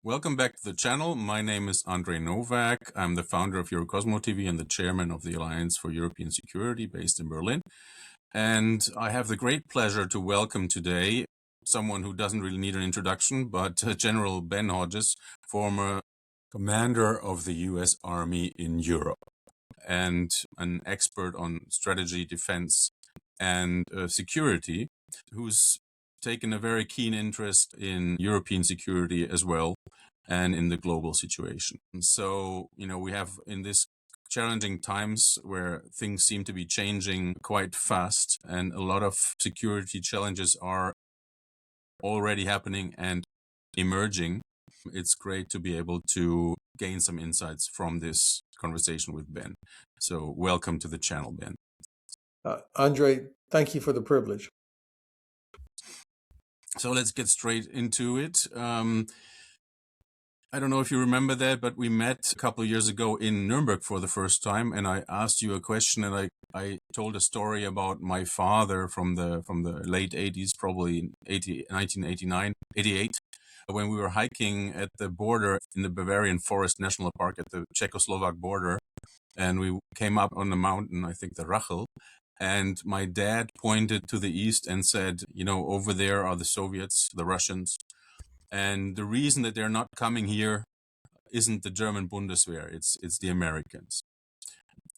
Welcome back to the channel. My name is Andrej Novak. I'm the founder of EuroCosmo TV and the chairman of the Alliance for European Security based in Berlin. And I have the great pleasure to welcome today someone who doesn't really need an introduction, but General Ben Hodges, former commander of the US Army in Europe and an expert on strategy, defense, and security, who's taken a very keen interest in European security as well and in the global situation. And so, we have in this challenging times where things seem to be changing quite fast and a lot of security challenges are already happening and emerging. It's great to be able to gain some insights from this conversation with Ben. So welcome to the channel, Ben. Andrej, thank you for the privilege. So let's get straight into it. I don't know if you remember that, but we met a couple of years ago in Nuremberg for the first time, and I asked you a question, and I told a story about my father from the late 80s, probably 1989, 88, when we were hiking at the border in the Bavarian Forest National Park at the Czechoslovak border, and we came up on the mountain, I think the Rachel, and my dad pointed to the east and said, over there are the Soviets, the Russians. And the reason that they're not coming here isn't the German Bundeswehr, it's the Americans.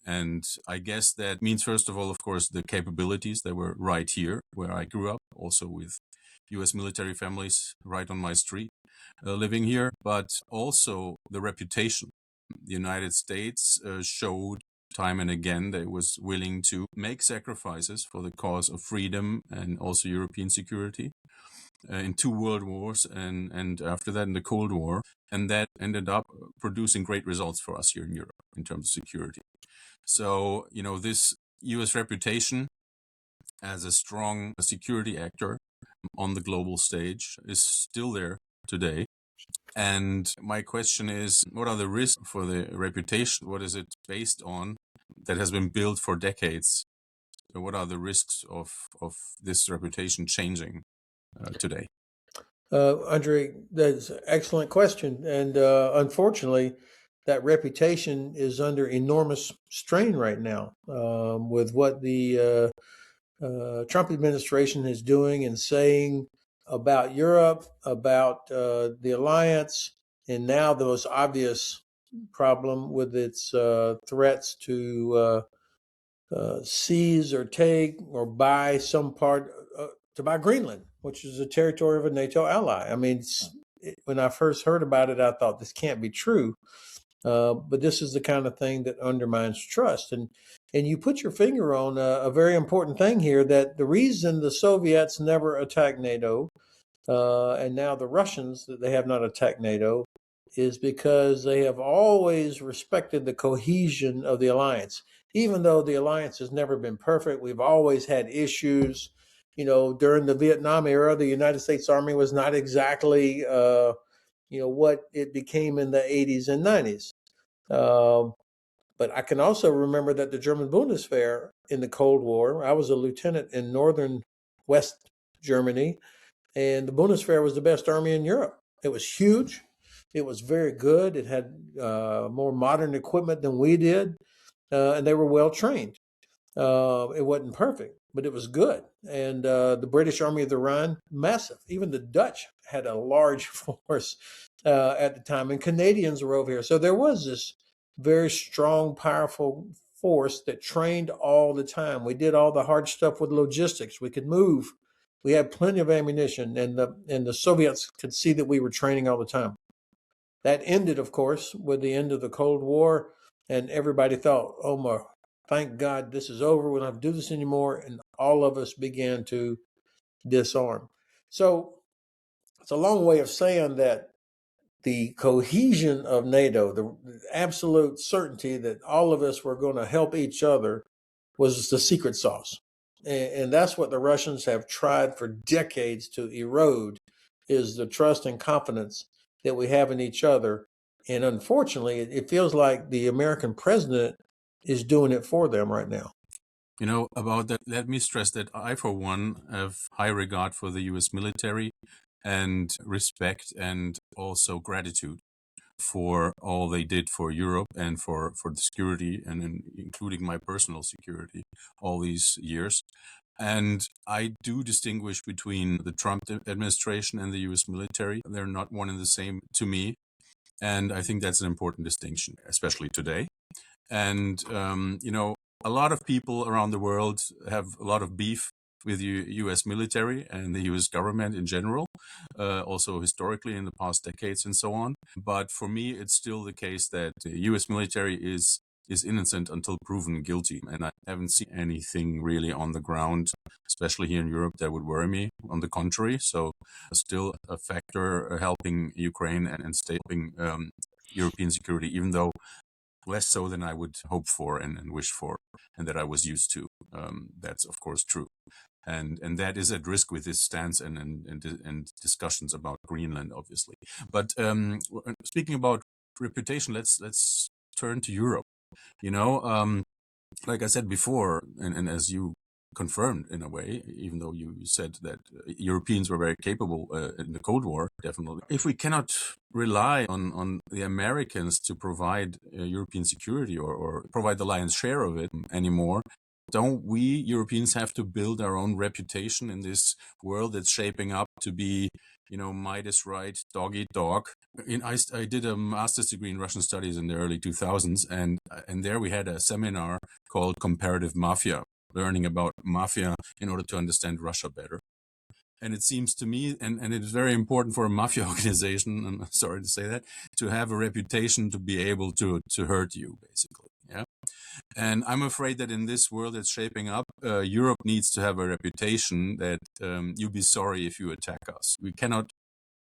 And I guess that means, first of all, of course, the capabilities that were right here where I grew up, also with US military families right on my street living here, but also the reputation. The United States showed time and again that it was willing to make sacrifices for the cause of freedom and also European security. In 2 world wars and after that in the Cold War, and that ended up producing great results for us here in Europe in terms of security. So, this US reputation as a strong security actor on the global stage is still there today. And my question is, what are the risks for the reputation? What is it based on that has been built for decades? So what are the risks of this reputation changing today? Andrej, that's an excellent question. And unfortunately, that reputation is under enormous strain right now with what the Trump administration is doing and saying about Europe, about the alliance, and now the most obvious problem with its threats to seize or take or buy some part, to buy Greenland, which is a territory of a NATO ally. I mean, when I first heard about it, I thought this can't be true. But this is the kind of thing that undermines trust. And you put your finger on a very important thing here, that the reason the Soviets never attacked NATO, and now the Russians, that they have not attacked NATO, is because they have always respected the cohesion of the alliance. Even though the alliance has never been perfect, we've always had issues. During the Vietnam era, the United States Army was not exactly what it became in the 80s and 90s. But I can also remember that the German Bundeswehr in the Cold War, I was a lieutenant in northern West Germany, and the Bundeswehr was the best army in Europe. It was huge. It was very good. It had more modern equipment than we did, and they were well trained. It wasn't perfect, but it was good. And the British Army of the Rhine, massive. Even the Dutch had a large force at the time, and Canadians were over here. So there was this very strong, powerful force that trained all the time. We did all the hard stuff with logistics. We could move. We had plenty of ammunition, and the Soviets could see that we were training all the time. That ended, of course, with the end of the Cold War, and everybody thought, oh my, thank God this is over. We don't have to do this anymore. And all of us began to disarm. So it's a long way of saying that the cohesion of NATO, the absolute certainty that all of us were going to help each other, was the secret sauce. And that's what the Russians have tried for decades to erode, is the trust and confidence that we have in each other. And unfortunately, it feels like the American president is doing it for them right now. About that, let me stress that I, for one, have high regard for the US military. and respect and also gratitude for all they did for Europe and for the security and including my personal security all these years. And I do distinguish between the Trump administration and the US military. They're not one and the same to me. And I think that's an important distinction, especially today. And, a lot of people around the world have a lot of beef with the US military and the US government in general, also historically in the past decades and so on. But for me, it's still the case that the US military is innocent until proven guilty. And I haven't seen anything really on the ground, especially here in Europe, that would worry me. On the contrary, so still a factor helping Ukraine and helping European security, even though less so than I would hope for and wish for, and that I was used to. That's of course true, and that is at risk with this stance and discussions about Greenland, obviously. But speaking about reputation, let's turn to Europe. Like I said before, and as you confirmed in a way, even though you said that Europeans were very capable in the Cold War, definitely. If we cannot rely on the Americans to provide European security or provide the lion's share of it anymore, don't we Europeans have to build our own reputation in this world that's shaping up to be, Midas right, dog eat dog? I did a master's degree in Russian studies in the early 2000s, and there we had a seminar called Comparative Mafia, learning about mafia in order to understand Russia better. And it seems to me, and it is very important for a mafia organization, I'm sorry to say that, to have a reputation to be able to hurt you, basically. Yeah. And I'm afraid that in this world that's shaping up, Europe needs to have a reputation that you'll be sorry if you attack us. We cannot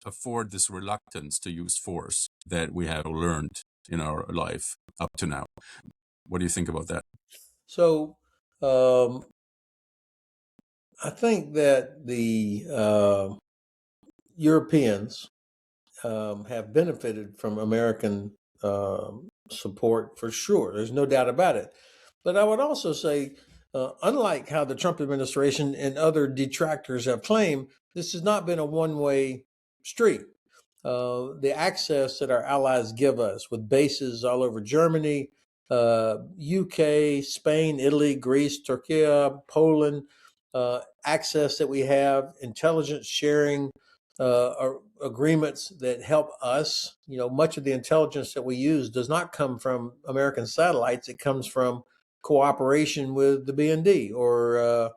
afford this reluctance to use force that we have learned in our life up to now. What do you think about that? So, I think that the Europeans have benefited from American support for sure. There's no doubt about it. But I would also say, unlike how the Trump administration and other detractors have claimed, this has not been a one-way street. The access that our allies give us with bases all over Germany, UK, Spain, Italy, Greece, Turkey, Poland, access that we have, intelligence sharing agreements that help us. Much of the intelligence that we use does not come from American satellites. It comes from cooperation with the BND or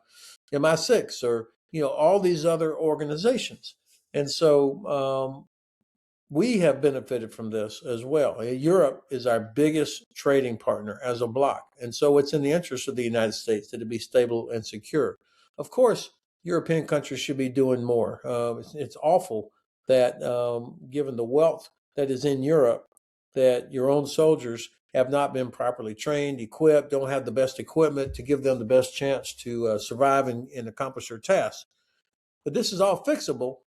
MI6 or all these other organizations. And so we have benefited from this as well. Europe is our biggest trading partner as a bloc. And so it's in the interest of the United States that it be stable and secure. Of course, European countries should be doing more. It's awful that given the wealth that is in Europe, that your own soldiers have not been properly trained, equipped, don't have the best equipment to give them the best chance to survive and accomplish their tasks. But this is all fixable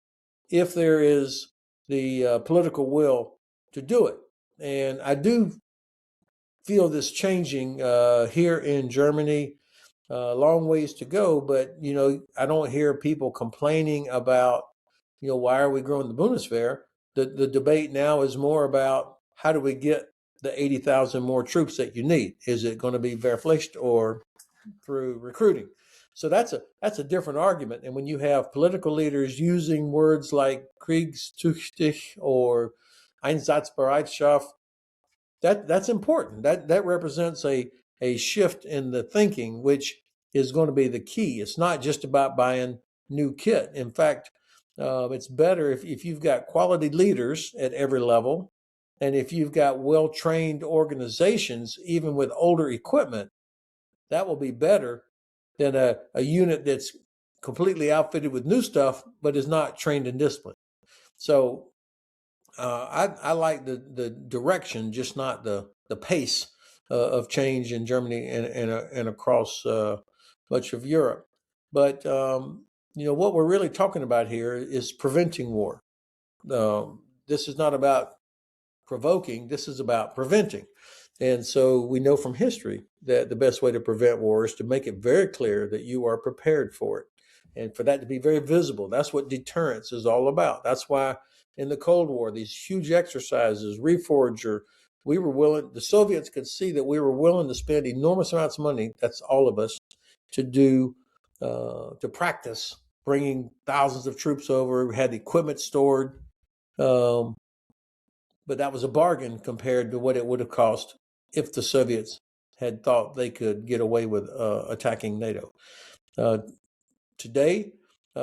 if there is the political will to do it. And I do feel this changing here in Germany. Long ways to go, but I don't hear people complaining about why are we growing the Bundeswehr. The debate now is more about how do we get the 80,000 more troops that you need. Is it going to be Wehrpflicht or through recruiting? So that's a different argument. And when you have political leaders using words like Kriegstüchtig or Einsatzbereitschaft, that's important. That represents a shift in the thinking, which is going to be the key. It's not just about buying new kit. In fact, it's better if you've got quality leaders at every level, and if you've got well-trained organizations, even with older equipment, that will be better than a unit that's completely outfitted with new stuff, but is not trained in discipline. So I like the direction, just not the pace of change in Germany and across much of Europe. But what we're really talking about here is preventing war. This is not about provoking. This is about preventing. And so we know from history that the best way to prevent war is to make it very clear that you are prepared for it. and for that to be very visible. That's what deterrence is all about. That's why in the Cold War, these huge exercises, Reforger, we were willing, the Soviets could see that we were willing to spend enormous amounts of money, that's all of us, to do, to practice bringing thousands of troops over. We had equipment stored. But that was a bargain compared to what it would have cost if the Soviets had thought they could get away with attacking NATO. Today,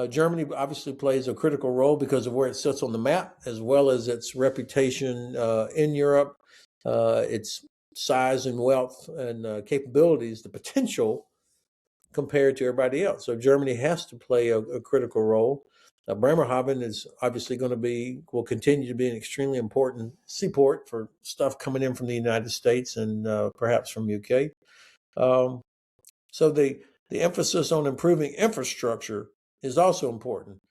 Germany obviously plays a critical role because of where it sits on the map, as well as its reputation in Europe, its size and wealth and capabilities, the potential compared to everybody else. So Germany has to play a critical role. Bremerhaven is obviously will continue to be an extremely important seaport for stuff coming in from the United States and perhaps from UK. So the emphasis on improving infrastructure is also important.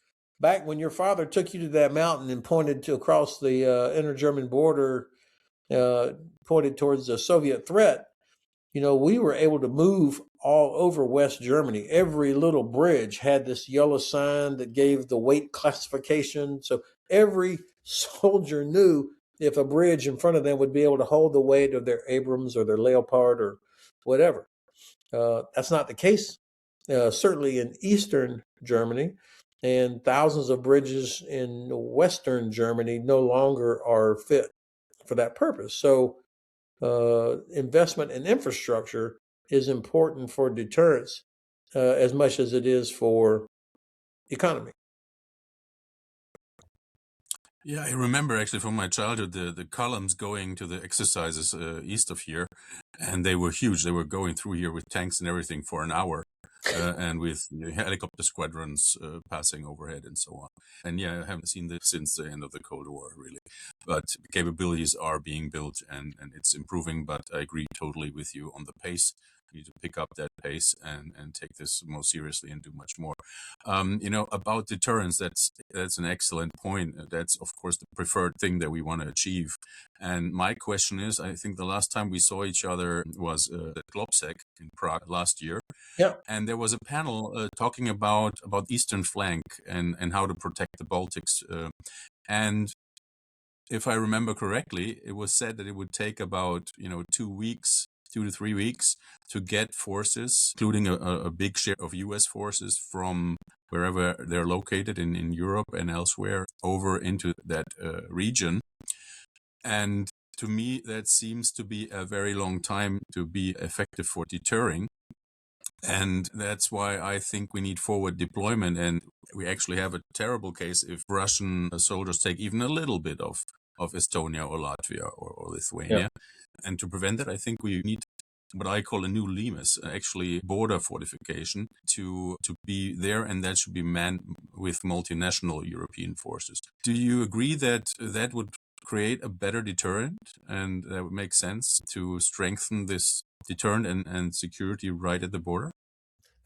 Back when your father took you to that mountain and pointed to across the inter-German border, pointed towards the Soviet threat, we were able to move all over West Germany. Every little bridge had this yellow sign that gave the weight classification. So every soldier knew if a bridge in front of them would be able to hold the weight of their Abrams or their Leopard or whatever. That's not the case, certainly in Eastern Germany, and thousands of bridges in Western Germany no longer are fit for that purpose. So investment in infrastructure is important for deterrence as much as it is for economy. Yeah, I remember actually from my childhood the columns going to the exercises east of here, and they were huge. They were going through here with tanks and everything for an hour, and with helicopter squadrons passing overhead and so on. And yeah, I haven't seen this since the end of the Cold War, really. But capabilities are being built and it's improving, but I agree totally with you on the pace. We need to pick up that pace and take this more seriously and do much more. About deterrence, that's an excellent point. That's, of course, the preferred thing that we want to achieve. And my question is, I think the last time we saw each other was at Globsec in Prague last year. Yeah. And there was a panel talking about Eastern Flank and how to protect the Baltics. And if I remember correctly, it was said that it would take about 2 to 3 weeks to get forces, including a big share of U.S. forces from wherever they're located in Europe and elsewhere, over into that region. And to me, that seems to be a very long time to be effective for deterring. And that's why I think we need forward deployment. And we actually have a terrible case if Russian soldiers take even a little bit of Estonia or Latvia or Lithuania. Yeah. And to prevent that, I think we need what I call a new limes, actually border fortification, to be there, and that should be manned with multinational European forces. Do you agree that that would create a better deterrent and that would make sense to strengthen this deterrent and security right at the border?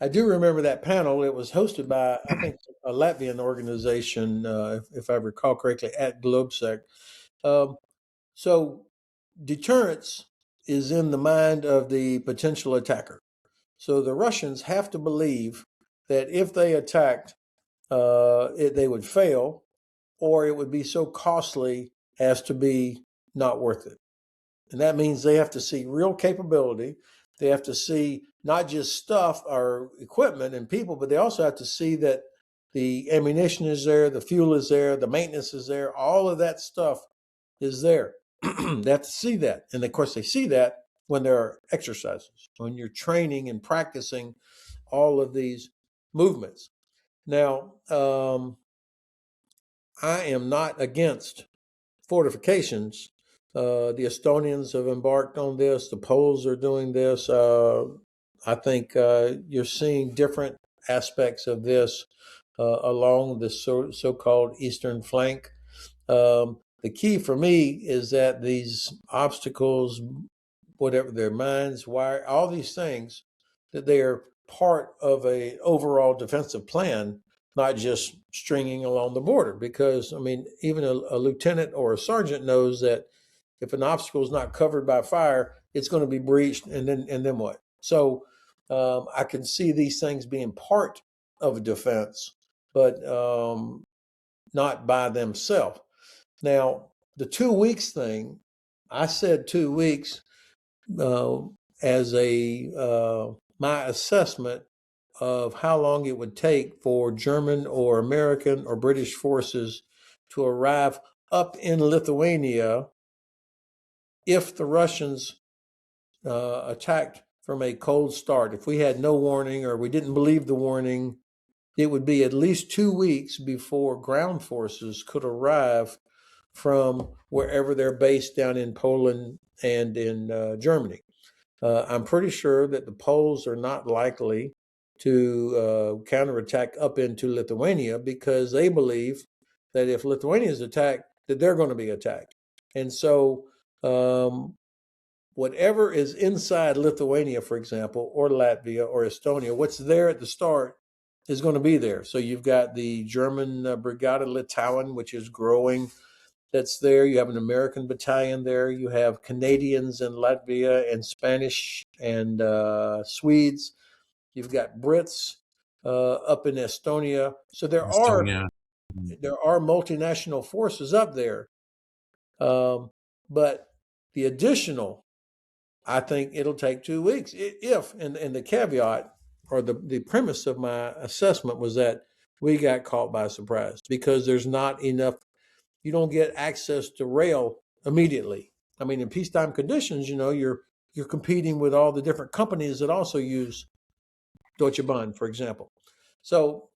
I do remember that panel. It was hosted by, I think, a Latvian organization, if I recall correctly, at Globsec. So deterrence is in the mind of the potential attacker. So the Russians have to believe that if they attacked, they would fail, or it would be so costly as to be not worth it. And that means they have to see real capability. They have to see not just stuff or equipment and people, but they also have to see that the ammunition is there, the fuel is there, the maintenance is there, all of that stuff is there. They have to see that. And of course, they see that when there are exercises, when you're training and practicing all of these movements. Now, I am not against fortifications. The Estonians have embarked on this. The Poles are doing this. I think you're seeing different aspects of this along the so-called Eastern Flank. The key for me is that these obstacles, whatever their mines, wire, all these things, that they are part of a overall defensive plan, not just stringing along the border. Because, I mean, even a lieutenant or a sergeant knows that if an obstacle is not covered by fire, it's going to be breached, and then what? So I can see these things being part of a defense, but not by themselves. Now, the 2 weeks thing, I said 2 weeks as my assessment of how long it would take for German or American or British forces to arrive up in Lithuania if the Russians attacked from a cold start. If we had no warning or we didn't believe the warning, it would be at least 2 weeks before ground forces could arrive from wherever they're based down in Poland and in Germany. I'm pretty sure that the Poles are not likely to counterattack up into Lithuania because they believe that if Lithuania is attacked, that they're going to be attacked. And so whatever is inside Lithuania, for example, or Latvia or Estonia, what's there at the start is going to be there. So you've got the German Brigade Litauen, which is growing. That's there. You have an American battalion there. You have Canadians in Latvia and Spanish and Swedes. You've got Brits up in Estonia. So there are Estonia. multinational forces up there. But the additional, I think it'll take 2 weeks. If, and the caveat or the premise of my assessment was that we got caught by surprise because there's not enough. You don't get access to rail immediately. I mean, in peacetime conditions, you're competing with all the different companies that also use Deutsche Bahn, for example. So,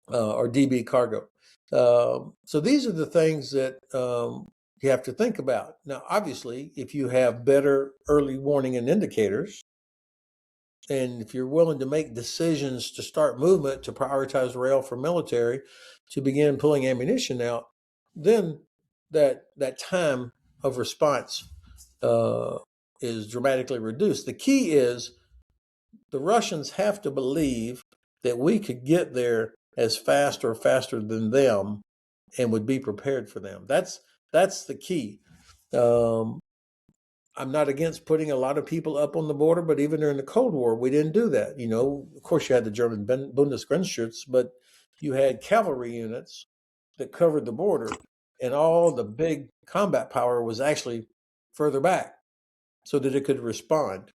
or DB Cargo. So these are the things that you have to think about. Now, obviously, if you have better early warning and indicators, and if you're willing to make decisions to start movement, to prioritize rail for military, to begin pulling ammunition out, then that time of response is dramatically reduced. The key is the Russians have to believe that we could get there as fast or faster than them and would be prepared for them. That's the key. I'm not against putting a lot of people up on the border, but even during the Cold War, we didn't do that. Of course, you had the German Bundesgrenzschutz, but you had cavalry units that covered the border, and all the big combat power was actually further back so that it could respond.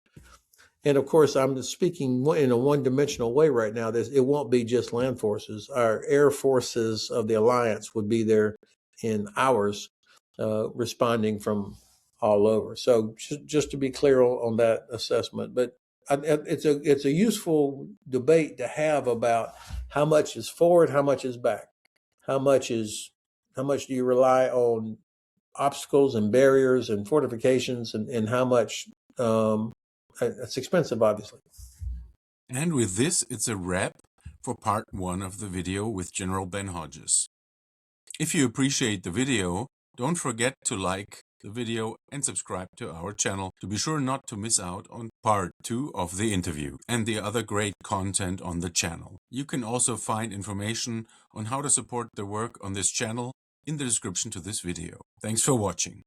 And of course, I'm speaking in a one-dimensional way right now. It won't be just land forces. Our air forces of the alliance would be there in hours, responding from all over. So just to be clear on that assessment, but it's a useful debate to have about how much is forward, how much is back, how much do you rely on obstacles and barriers and fortifications, and how much it's expensive, obviously. And with this, it's a wrap for part 1 of the video with General Ben Hodges. If you appreciate the video, don't forget to like the video and subscribe to our channel to be sure not to miss out on part 2 of the interview and the other great content on the channel. You can also find information on how to support the work on this channel in the description to this video. Thanks for watching.